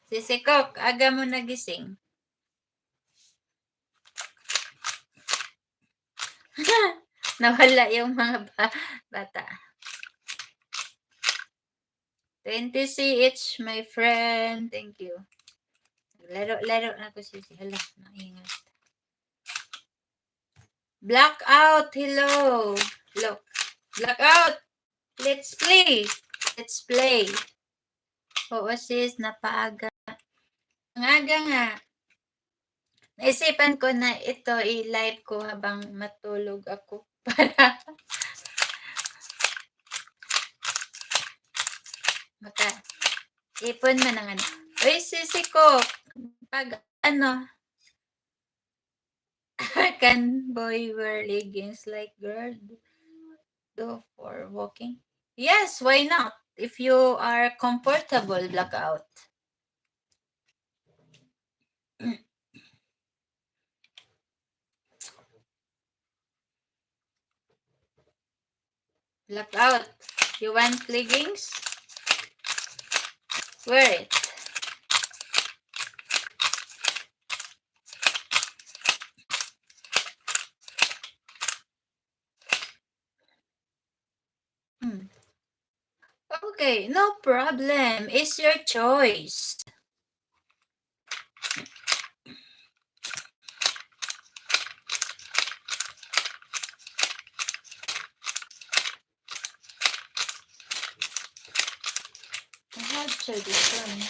Sisi Kok, aga mo nagising. Nawala yung mga bata. 20 CH, my friend. Thank you. Laro na ko sisi. Hala, naingat. Blackout, hello. Look. Blackout. Let's play. Let's play. Oo sis, napaaga. Ang aga nga. Naisipan ko na ito i-live ko habang matulog ako para ipon man ang ano. Uy, sisi ko, pag ano, can boy wear leggings like girl do for walking? Yes, why not? If you are comfortable, Blackout. Blackout. You want leggings? Wear it. Okay, no problem. It's your choice. I have tradition.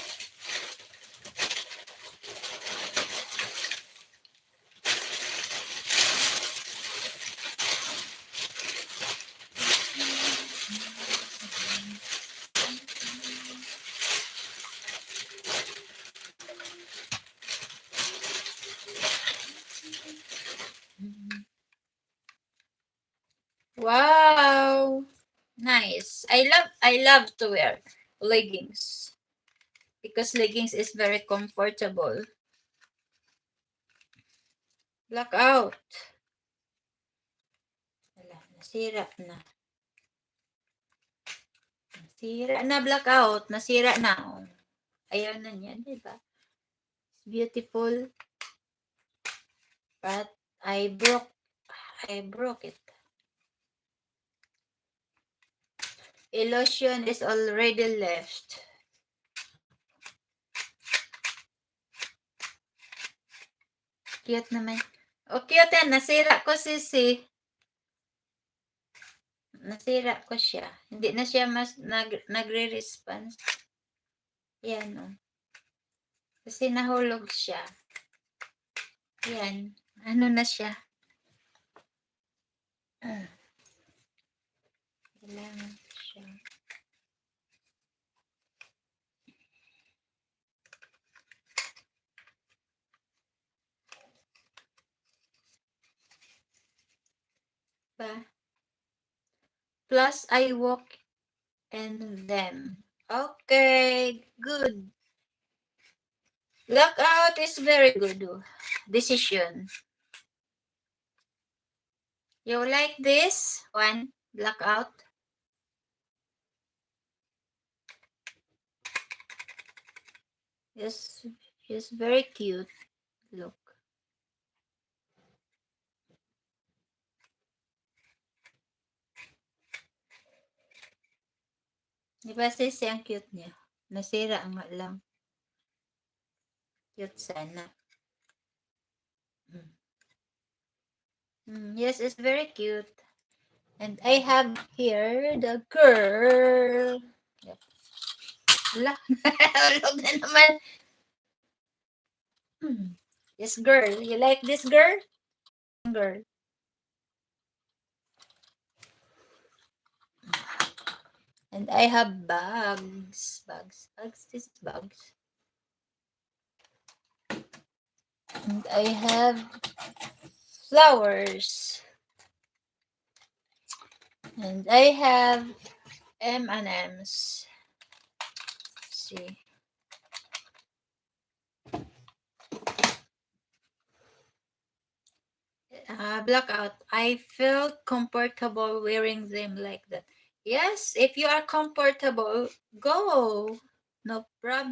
Wow, nice. I love to wear leggings because leggings is very comfortable. Blackout. Wala, nasira na. Nasira na, Blackout. Nasira na. Oh. Ayaw na niya, di ba? It's beautiful. But I broke it. Illusion is already left. Cute naman. O, cute yan. Nasira ko, sisi. Nasira ko siya. Hindi na siya mas nagre-response. Yan, o. Kasi nahulog siya. Yan. Ano na siya? Kailangan siya. Ba? Plus, I walk in them. Okay, good. Blackout is very good decision. You like this one, Blackout? Yes, she's very cute. Look. Di ba sis, ang cute niya? Nasira nga lang. Cute sana. Yes, it's very cute. And I have here the girl. Yep. Wala. Hulog na naman. Yes, girl. You like this girl? Girl. And I have bags. This is bags. And I have flowers. And I have M&M's. See. Blackout. I felt comfortable wearing them like that. Yes, if you are comfortable, go. No problem.